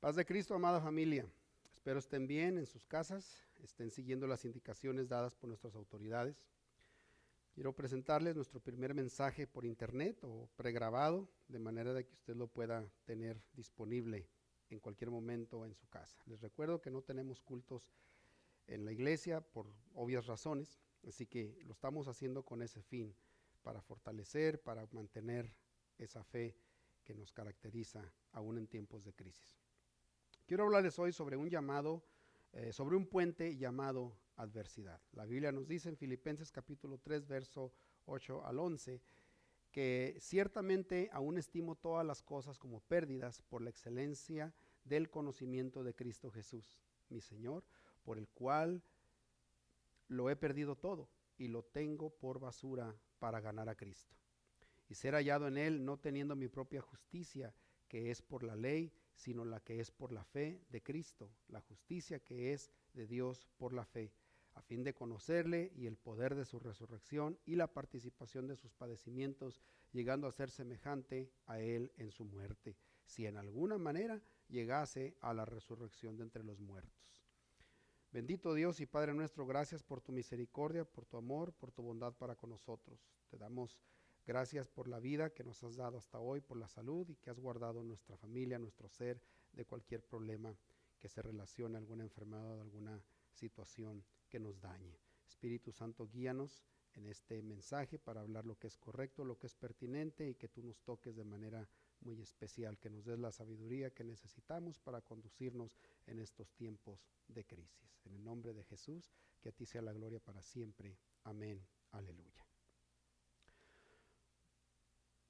Paz de Cristo, amada familia. Espero estén bien en sus casas, estén siguiendo las indicaciones dadas por nuestras autoridades. Quiero presentarles nuestro primer mensaje por internet o pregrabado, de manera de que usted lo pueda tener disponible en cualquier momento en su casa. Les recuerdo que no tenemos cultos en la iglesia por obvias razones, así que lo estamos haciendo con ese fin, para fortalecer, para mantener esa fe que nos caracteriza aún en tiempos de crisis. Quiero hablarles hoy sobre un llamado, sobre un puente llamado adversidad. La Biblia nos dice en Filipenses capítulo 3, verso 8 al 11, que ciertamente aún estimo todas las cosas como pérdidas por la excelencia del conocimiento de Cristo Jesús, mi Señor, por el cual lo he perdido todo y lo tengo por basura para ganar a Cristo y ser hallado en él, no teniendo mi propia justicia, que es por la ley, sino la que es por la fe de Cristo, la justicia que es de Dios por la fe, a fin de conocerle y el poder de su resurrección y la participación de sus padecimientos, llegando a ser semejante a él en su muerte, si en alguna manera llegase a la resurrección de entre los muertos. Bendito Dios y Padre nuestro, gracias por tu misericordia, por tu amor, por tu bondad para con nosotros. Te damos gracias por la vida que nos has dado hasta hoy, por la salud y que has guardado nuestra familia, nuestro ser, de cualquier problema que se relacione a alguna enfermedad o alguna situación que nos dañe. Espíritu Santo, guíanos en este mensaje para hablar lo que es correcto, lo que es pertinente y que tú nos toques de manera muy especial, que nos des la sabiduría que necesitamos para conducirnos en estos tiempos de crisis. En el nombre de Jesús, que a ti sea la gloria para siempre. Amén. Aleluya.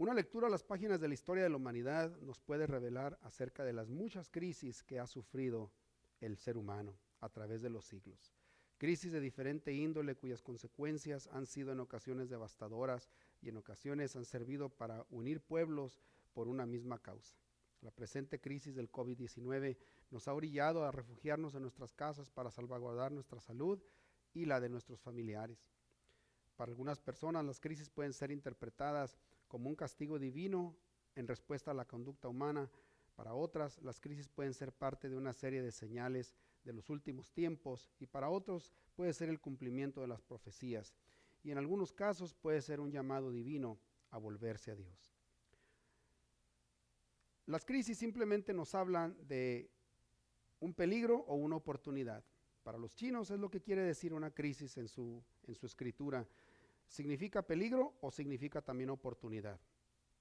Una lectura a las páginas de la historia de la humanidad nos puede revelar acerca de las muchas crisis que ha sufrido el ser humano a través de los siglos. Crisis de diferente índole cuyas consecuencias han sido en ocasiones devastadoras y en ocasiones han servido para unir pueblos por una misma causa. La presente crisis del COVID-19 nos ha orillado a refugiarnos en nuestras casas para salvaguardar nuestra salud y la de nuestros familiares. Para algunas personas las crisis pueden ser interpretadas como un castigo divino en respuesta a la conducta humana. Para otras, las crisis pueden ser parte de una serie de señales de los últimos tiempos y para otros puede ser el cumplimiento de las profecías y en algunos casos puede ser un llamado divino a volverse a Dios. Las crisis simplemente nos hablan de un peligro o una oportunidad. Para los chinos es lo que quiere decir una crisis en su escritura. ¿Significa peligro o significa también oportunidad?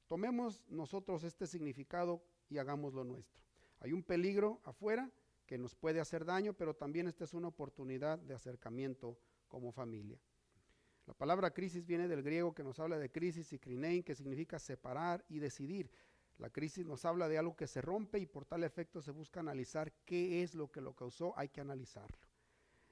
Tomemos nosotros este significado y hagámoslo nuestro. Hay un peligro afuera que nos puede hacer daño, pero también esta es una oportunidad de acercamiento como familia. La palabra crisis viene del griego que nos habla de crisis y krinein, que significa separar y decidir. La crisis nos habla de algo que se rompe y por tal efecto se busca analizar qué es lo que lo causó, hay que analizarlo.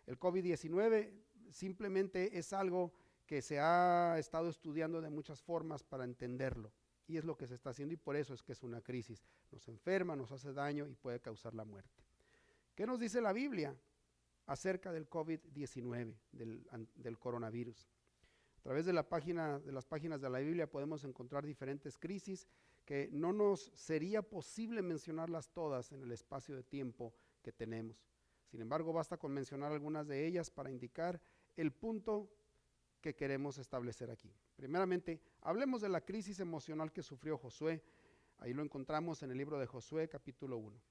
El COVID-19 simplemente es algo que se ha estado estudiando de muchas formas para entenderlo y es lo que se está haciendo y por eso es que es una crisis. Nos enferma, nos hace daño y puede causar la muerte. ¿Qué nos dice la Biblia acerca del COVID-19, del coronavirus? A través de las páginas de la Biblia podemos encontrar diferentes crisis que no nos sería posible mencionarlas todas en el espacio de tiempo que tenemos. Sin embargo, basta con mencionar algunas de ellas para indicar el punto que queremos establecer aquí. Primeramente, hablemos de la crisis emocional que sufrió Josué. Ahí lo encontramos en el libro de Josué, capítulo 1.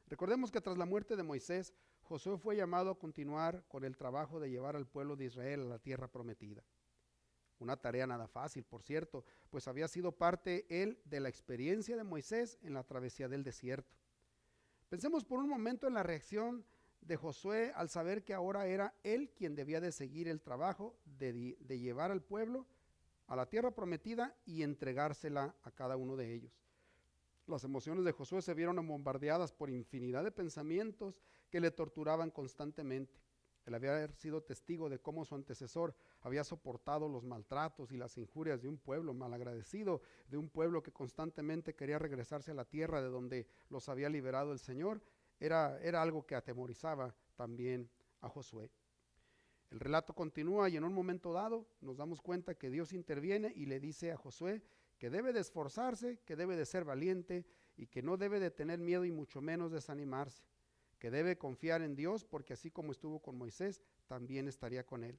Recordemos que tras la muerte de Moisés, Josué fue llamado a continuar con el trabajo de llevar al pueblo de Israel a la tierra prometida. Una tarea nada fácil, por cierto, pues había sido parte él de la experiencia de Moisés en la travesía del desierto. Pensemos por un momento en la reacción de Josué al saber que ahora era él quien debía de seguir el trabajo de llevar al pueblo a la tierra prometida y entregársela a cada uno de ellos. Las emociones de Josué se vieron bombardeadas por infinidad de pensamientos que le torturaban constantemente. Él había sido testigo de cómo su antecesor había soportado los maltratos y las injurias de un pueblo malagradecido, de un pueblo que constantemente quería regresarse a la tierra de donde los había liberado el Señor. Era algo que atemorizaba también a Josué. El relato continúa y en un momento dado nos damos cuenta que Dios interviene y le dice a Josué que debe de esforzarse, que debe de ser valiente y que no debe de tener miedo y mucho menos desanimarse, que debe confiar en Dios porque así como estuvo con Moisés, también estaría con él.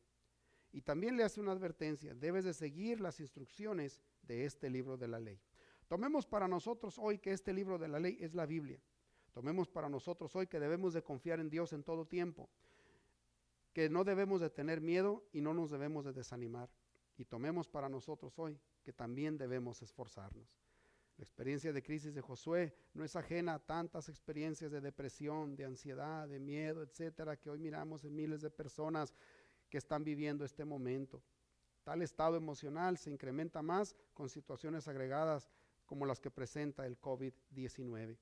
Y también le hace una advertencia: debes de seguir las instrucciones de este libro de la ley. Tomemos para nosotros hoy que este libro de la ley es la Biblia. Tomemos para nosotros hoy que debemos de confiar en Dios en todo tiempo, que no debemos de tener miedo y no nos debemos de desanimar. Y tomemos para nosotros hoy que también debemos esforzarnos. La experiencia de crisis de Josué no es ajena a tantas experiencias de depresión, de ansiedad, de miedo, etcétera, que hoy miramos en miles de personas que están viviendo este momento. Tal estado emocional se incrementa más con situaciones agregadas como las que presenta el COVID-19.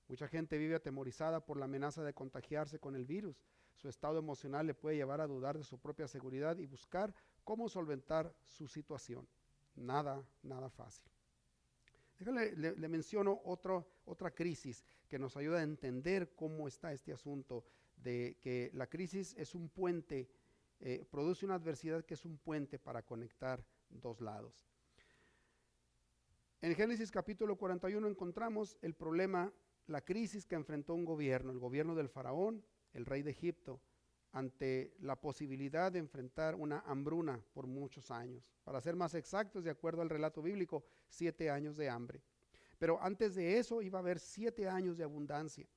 Mucha gente vive atemorizada por la amenaza de contagiarse con el virus. Su estado emocional le puede llevar a dudar de su propia seguridad y buscar cómo solventar su situación. Nada fácil. Le menciono otra crisis que nos ayuda a entender cómo está este asunto de que la crisis es un puente, produce una adversidad que es un puente para conectar dos lados. En Génesis capítulo 41 encontramos el problema, la crisis que enfrentó un gobierno, el gobierno del faraón, el rey de Egipto, ante la posibilidad de enfrentar una hambruna por muchos años. Para ser más exactos, de acuerdo al relato bíblico, 7 años de hambre. Pero antes de eso iba a haber 7 años de abundancia.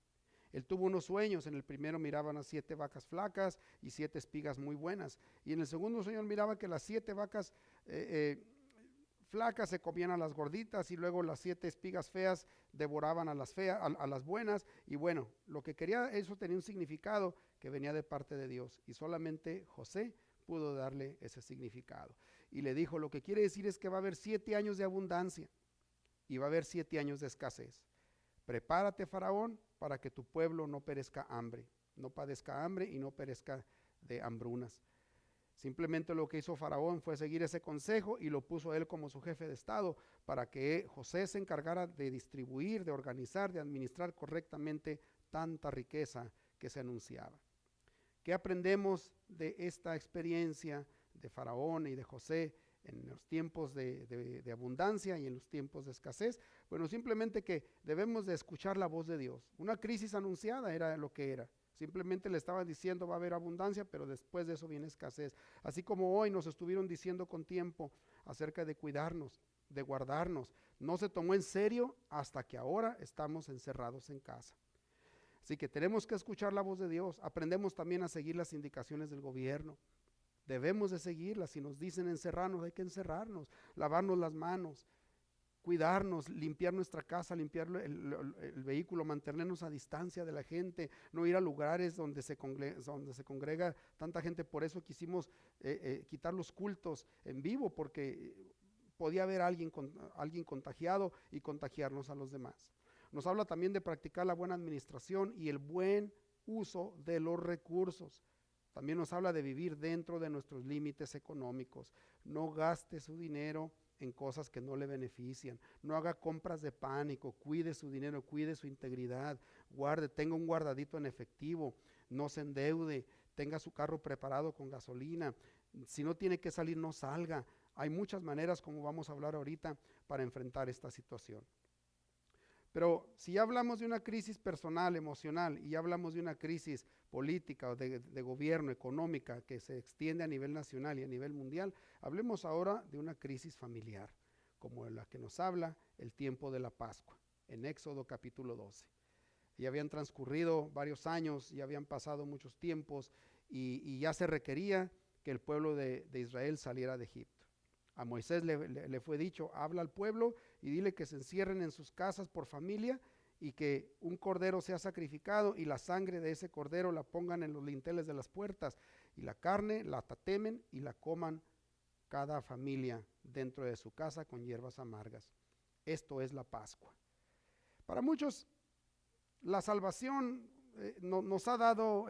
Él tuvo unos sueños. En el primero miraban a 7 vacas flacas y 7 espigas muy buenas. Y en el segundo sueño miraba que las 7 vacas flacas se comían a las gorditas y luego las 7 espigas feas devoraban a las feas, a las buenas. Y bueno, lo que quería, eso tenía un significado que venía de parte de Dios, y solamente José pudo darle ese significado. Y le dijo: lo que quiere decir es que va a haber 7 años de abundancia y va a haber 7 años de escasez. Prepárate, Faraón, para que tu pueblo no perezca hambre, no padezca hambre y no perezca de hambrunas. Simplemente lo que hizo Faraón fue seguir ese consejo y lo puso a él como su jefe de estado para que José se encargara de distribuir, de organizar, de administrar correctamente tanta riqueza que se anunciaba. ¿Qué aprendemos de esta experiencia de Faraón y de José en los tiempos de abundancia y en los tiempos de escasez? Bueno, simplemente que debemos de escuchar la voz de Dios. Una crisis anunciada era lo que era. Simplemente le estaban diciendo: va a haber abundancia, pero después de eso viene escasez. Así como hoy nos estuvieron diciendo con tiempo acerca de cuidarnos, de guardarnos. No se tomó en serio hasta que ahora estamos encerrados en casa. Así que tenemos que escuchar la voz de Dios. Aprendemos también a seguir las indicaciones del gobierno. Debemos de seguirlas. Si nos dicen encerrarnos, hay que encerrarnos, lavarnos las manos, cuidarnos, limpiar nuestra casa, limpiar el vehículo, mantenernos a distancia de la gente, no ir a lugares donde se congrega tanta gente. Por eso quisimos quitar los cultos en vivo, porque podía haber alguien contagiado y contagiarnos a los demás. Nos habla también de practicar la buena administración y el buen uso de los recursos. También nos habla de vivir dentro de nuestros límites económicos. No gaste su dinero en cosas que no le benefician. No haga compras de pánico. Cuide su dinero, cuide su integridad. Tenga un guardadito en efectivo. No se endeude. Tenga su carro preparado con gasolina. Si no tiene que salir, no salga. Hay muchas maneras, como vamos a hablar ahorita, para enfrentar esta situación. Pero si ya hablamos de una crisis personal, emocional, y ya hablamos de una crisis política o de gobierno, económica, que se extiende a nivel nacional y a nivel mundial, hablemos ahora de una crisis familiar, como la que nos habla el tiempo de la Pascua, en Éxodo capítulo 12. Ya habían transcurrido varios años, ya habían pasado muchos tiempos, y ya se requería que el pueblo de Israel saliera de Egipto. A Moisés le fue dicho: habla al pueblo y dile que se encierren en sus casas por familia y que un cordero sea sacrificado y la sangre de ese cordero la pongan en los linteles de las puertas, y la carne la tatemen y la coman cada familia dentro de su casa con hierbas amargas. Esto es la Pascua. Para muchos, la salvación nos ha dado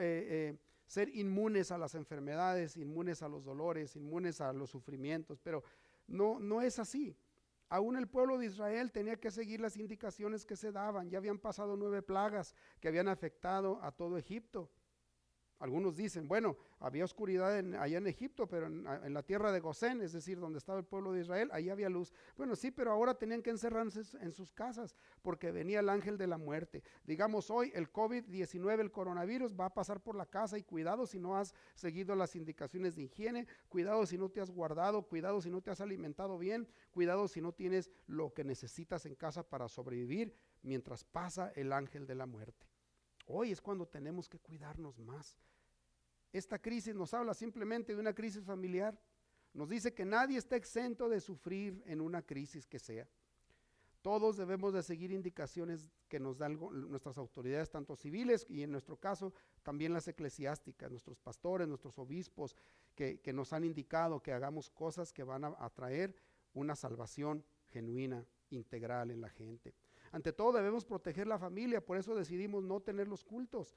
ser inmunes a las enfermedades, inmunes a los dolores, inmunes a los sufrimientos, pero no es así. Aún el pueblo de Israel tenía que seguir las indicaciones que se daban. Ya habían pasado 9 plagas que habían afectado a todo Egipto. Algunos dicen, bueno, había oscuridad allá en Egipto, pero en la tierra de Gosén, es decir, donde estaba el pueblo de Israel, ahí había luz. Bueno, sí, pero ahora tenían que encerrarse en sus casas porque venía el ángel de la muerte. Digamos hoy, el COVID-19, el coronavirus, va a pasar por la casa, y cuidado si no has seguido las indicaciones de higiene, cuidado si no te has guardado, cuidado si no te has alimentado bien, cuidado si no tienes lo que necesitas en casa para sobrevivir mientras pasa el ángel de la muerte. Hoy es cuando tenemos que cuidarnos más. Esta crisis nos habla simplemente de una crisis familiar. Nos dice que nadie está exento de sufrir en una crisis que sea. Todos debemos de seguir indicaciones que nos dan nuestras autoridades, tanto civiles y en nuestro caso también las eclesiásticas, nuestros pastores, nuestros obispos, que nos han indicado que hagamos cosas que van a traer una salvación genuina, integral en la gente. Ante todo debemos proteger la familia, por eso decidimos no tener los cultos.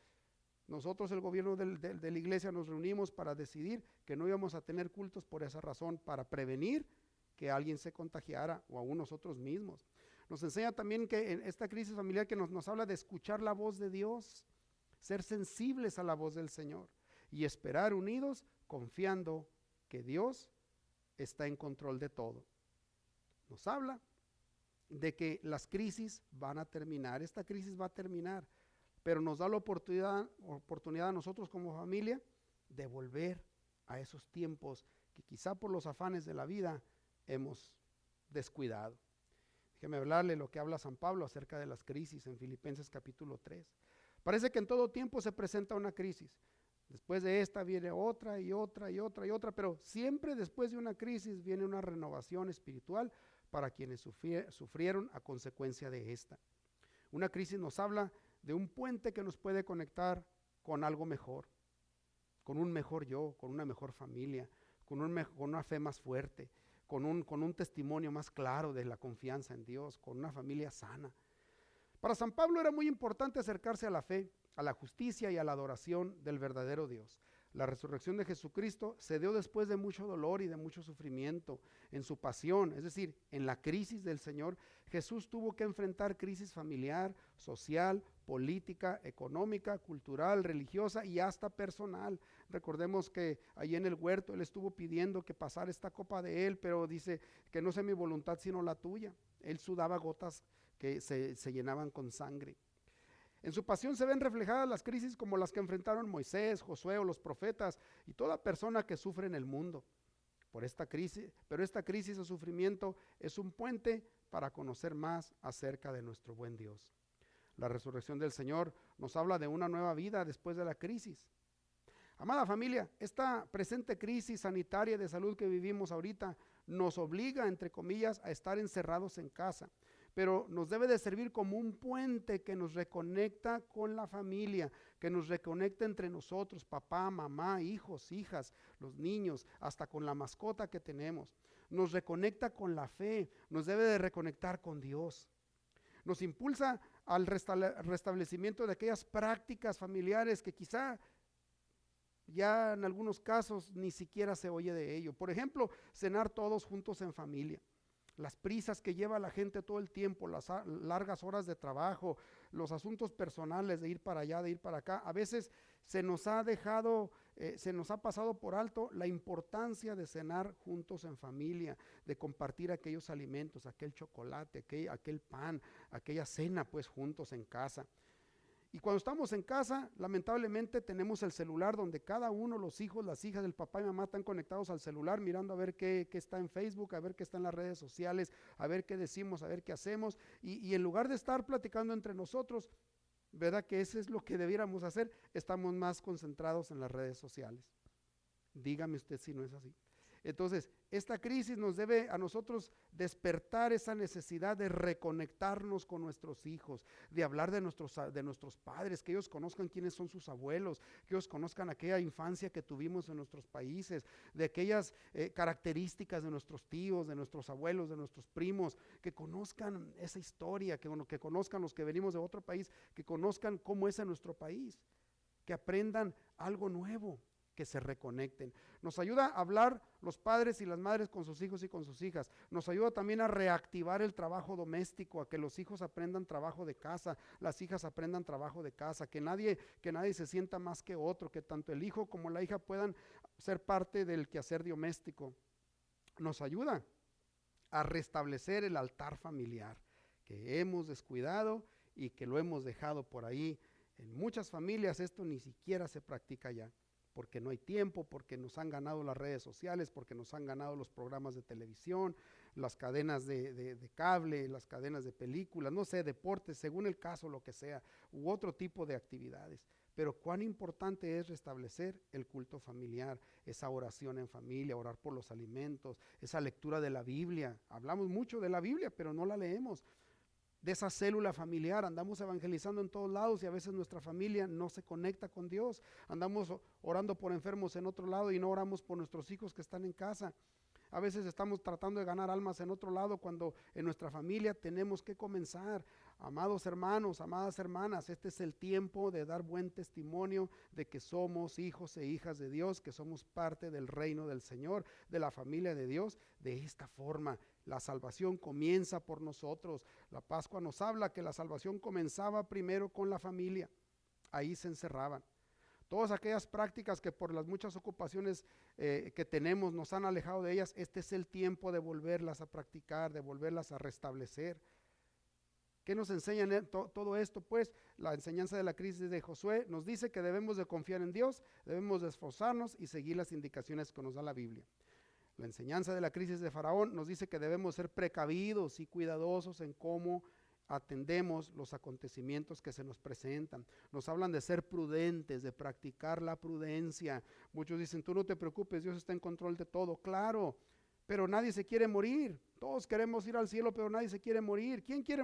Nosotros, el gobierno de la iglesia, nos reunimos para decidir que no íbamos a tener cultos por esa razón, para prevenir que alguien se contagiara o aún nosotros mismos. Nos enseña también que en esta crisis familiar que nos habla de escuchar la voz de Dios, ser sensibles a la voz del Señor y esperar unidos confiando que Dios está en control de todo. Nos habla de que las crisis van a terminar, esta crisis va a terminar, pero nos da la oportunidad a nosotros como familia de volver a esos tiempos que quizá por los afanes de la vida hemos descuidado. Déjeme hablarle lo que habla San Pablo acerca de las crisis en Filipenses capítulo 3. Parece que en todo tiempo se presenta una crisis. Después de esta viene otra y otra y otra y otra, pero siempre después de una crisis viene una renovación espiritual para quienes sufrieron a consecuencia de esta. Una crisis nos habla de un puente que nos puede conectar con algo mejor, con un mejor yo, con una mejor familia, con una fe más fuerte, con un testimonio más claro de la confianza en Dios, con una familia sana. Para San Pablo era muy importante acercarse a la fe, a la justicia y a la adoración del verdadero Dios. La resurrección de Jesucristo se dio después de mucho dolor y de mucho sufrimiento en su pasión, es decir, en la crisis del Señor. Jesús tuvo que enfrentar crisis familiar, social, política, económica, cultural, religiosa y hasta personal. Recordemos que allí en el huerto Él estuvo pidiendo que pasara esta copa de Él, pero dice que no sea mi voluntad sino la tuya. Él sudaba gotas que se llenaban con sangre. En su pasión se ven reflejadas las crisis como las que enfrentaron Moisés, Josué o los profetas y toda persona que sufre en el mundo. Pero esta crisis o sufrimiento es un puente para conocer más acerca de nuestro buen Dios. La resurrección del Señor nos habla de una nueva vida después de la crisis. Amada familia, esta presente crisis sanitaria de salud que vivimos ahorita nos obliga, entre comillas, a estar encerrados en casa, pero nos debe de servir como un puente que nos reconecta con la familia, que nos reconecta entre nosotros, papá, mamá, hijos, hijas, los niños, hasta con la mascota que tenemos. Nos reconecta con la fe, nos debe de reconectar con Dios. Nos impulsa al restablecimiento de aquellas prácticas familiares que quizá ya en algunos casos ni siquiera se oye de ello. Por ejemplo, cenar todos juntos en familia. Las prisas que lleva la gente todo el tiempo, las largas horas de trabajo, los asuntos personales de ir para allá, de ir para acá, a veces se nos ha pasado por alto la importancia de cenar juntos en familia, de compartir aquellos alimentos, aquel chocolate, aquel pan, aquella cena pues juntos en casa. Y cuando estamos en casa, lamentablemente tenemos el celular donde cada uno, los hijos, las hijas del papá y mamá están conectados al celular mirando a ver qué está en Facebook, a ver qué está en las redes sociales, a ver qué decimos, a ver qué hacemos. Y en lugar de estar platicando entre nosotros, ¿verdad que eso es lo que debiéramos hacer? Estamos más concentrados en las redes sociales. Dígame usted si no es así. Entonces, esta crisis nos debe a nosotros despertar esa necesidad de reconectarnos con nuestros hijos, de hablar de nuestros padres, que ellos conozcan quiénes son sus abuelos, que ellos conozcan aquella infancia que tuvimos en nuestros países, de aquellas características de nuestros tíos, de nuestros abuelos, de nuestros primos, que conozcan esa historia, que conozcan los que venimos de otro país, que conozcan cómo es en nuestro país, que aprendan algo nuevo. que se reconecten. Nos ayuda a hablar los padres y las madres con sus hijos y con sus hijas. Nos ayuda también a reactivar el trabajo doméstico, a que los hijos aprendan trabajo de casa, las hijas aprendan trabajo de casa, que nadie se sienta más que otro, que tanto el hijo como la hija puedan ser parte del quehacer doméstico. Nos ayuda a restablecer el altar familiar que hemos descuidado y que lo hemos dejado por ahí. En muchas familias esto ni siquiera se practica ya, porque no hay tiempo, porque nos han ganado las redes sociales, porque nos han ganado los programas de televisión, las cadenas de cable, las cadenas de películas, no sé, deportes, según el caso, lo que sea, u otro tipo de actividades. Pero cuán importante es restablecer el culto familiar, esa oración en familia, orar por los alimentos, esa lectura de la Biblia. Hablamos mucho de la Biblia, pero no la leemos. De esa célula familiar, andamos evangelizando en todos lados y a veces nuestra familia no se conecta con Dios. Andamos orando por enfermos en otro lado y no oramos por nuestros hijos que están en casa. A veces estamos tratando de ganar almas en otro lado cuando en nuestra familia tenemos que comenzar. Amados hermanos, amadas hermanas, este es el tiempo de dar buen testimonio de que somos hijos e hijas de Dios, que somos parte del reino del Señor, de la familia de Dios. De esta forma, la salvación comienza por nosotros. La Pascua nos habla que la salvación comenzaba primero con la familia. Ahí se encerraban. Todas aquellas prácticas que por las muchas ocupaciones que tenemos nos han alejado de ellas, este es el tiempo de volverlas a practicar, de volverlas a restablecer. ¿Qué nos enseña todo esto? Pues la enseñanza de la crisis de Josué nos dice que debemos de confiar en Dios, debemos de esforzarnos y seguir las indicaciones que nos da la Biblia. La enseñanza de la crisis de Faraón nos dice que debemos ser precavidos y cuidadosos en cómo atendemos los acontecimientos que se nos presentan. Nos hablan de ser prudentes, de practicar la prudencia. Muchos dicen, tú no te preocupes, Dios está en control de todo. Claro, pero nadie se quiere morir. Todos queremos ir al cielo, pero nadie se quiere morir. ¿Quién quiere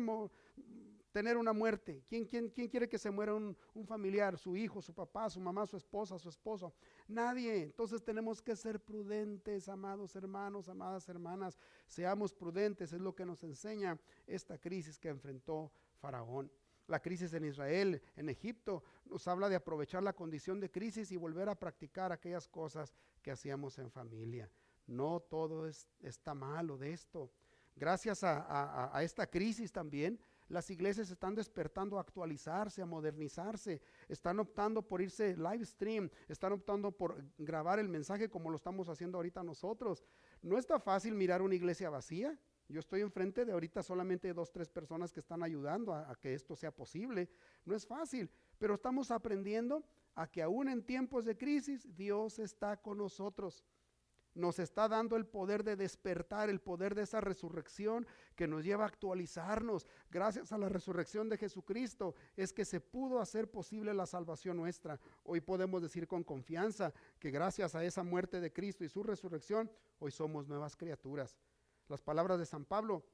tener una muerte? ¿Quién quiere que se muera un familiar? Su hijo, su papá, su mamá, su esposa, su esposo. Nadie. Entonces tenemos que ser prudentes, amados hermanos, amadas hermanas. Seamos prudentes, es lo que nos enseña esta crisis que enfrentó Faraón. La crisis en Israel, en Egipto, nos habla de aprovechar la condición de crisis y volver a practicar aquellas cosas que hacíamos en familia. No todo está malo de esto. Gracias a esta crisis también, las iglesias están despertando a actualizarse, a modernizarse, están optando por irse live stream, están optando por grabar el mensaje como lo estamos haciendo ahorita nosotros. No está fácil mirar una iglesia vacía. Yo estoy enfrente de ahorita solamente 2, 3 personas que están ayudando a que esto sea posible. No es fácil, pero estamos aprendiendo a que aún en tiempos de crisis, Dios está con nosotros. Nos está dando el poder de despertar, el poder de esa resurrección que nos lleva a actualizarnos. Gracias a la resurrección de Jesucristo es que se pudo hacer posible la salvación nuestra. Hoy podemos decir con confianza que gracias a esa muerte de Cristo y su resurrección, hoy somos nuevas criaturas. Las palabras de San Pablo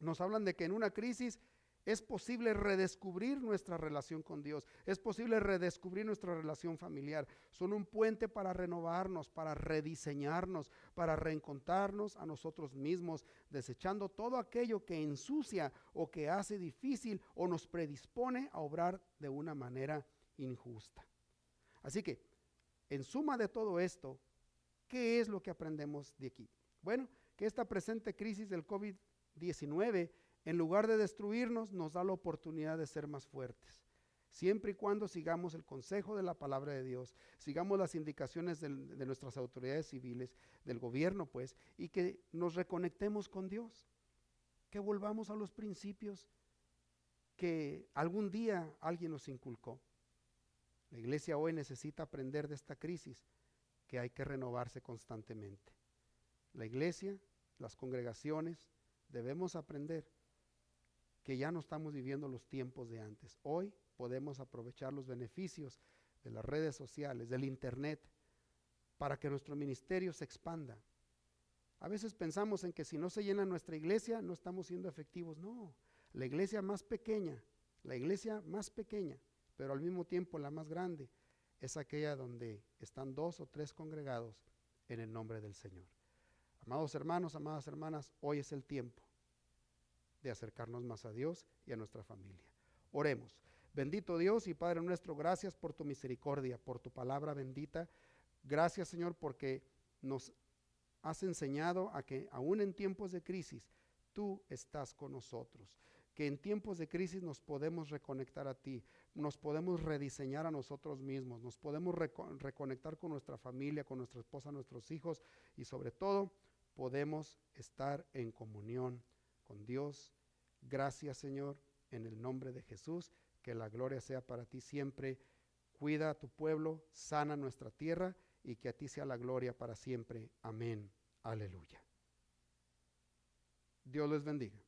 nos hablan de que en una crisis es posible redescubrir nuestra relación con Dios, es posible redescubrir nuestra relación familiar. Son un puente para renovarnos, para rediseñarnos, para reencontrarnos a nosotros mismos, desechando todo aquello que ensucia o que hace difícil o nos predispone a obrar de una manera injusta. Así que, en suma de todo esto, ¿qué es lo que aprendemos de aquí? Bueno, que esta presente crisis del COVID-19, en lugar de destruirnos, nos da la oportunidad de ser más fuertes. Siempre y cuando sigamos el consejo de la palabra de Dios, sigamos las indicaciones de nuestras autoridades civiles, del gobierno pues, y que nos reconectemos con Dios, que volvamos a los principios que algún día alguien nos inculcó. La iglesia hoy necesita aprender de esta crisis, que hay que renovarse constantemente. La iglesia, las congregaciones, debemos aprender que ya no estamos viviendo los tiempos de antes. Hoy podemos aprovechar los beneficios de las redes sociales, del internet, para que nuestro ministerio se expanda. A veces pensamos en que si no se llena nuestra iglesia, no estamos siendo efectivos. No, la iglesia más pequeña, pero al mismo tiempo la más grande, es aquella donde están 2 o 3 congregados en el nombre del Señor. Amados hermanos, amadas hermanas, hoy es el tiempo de acercarnos más a Dios y a nuestra familia. Oremos. Bendito Dios y Padre nuestro, gracias por tu misericordia, por tu palabra bendita, Gracias, Señor, porque nos has enseñado a que aún en tiempos de crisis, tú estás con nosotros. Que en tiempos de crisis nos podemos reconectar a ti, nos podemos rediseñar a nosotros mismos, nos podemos reconectar con nuestra familia, con nuestra esposa, nuestros hijos y sobre todo podemos estar en comunión con Dios. Gracias, Señor, en el nombre de Jesús, que la gloria sea para ti siempre. Cuida a tu pueblo, sana nuestra tierra y que a ti sea la gloria para siempre. Amén. Aleluya. Dios les bendiga.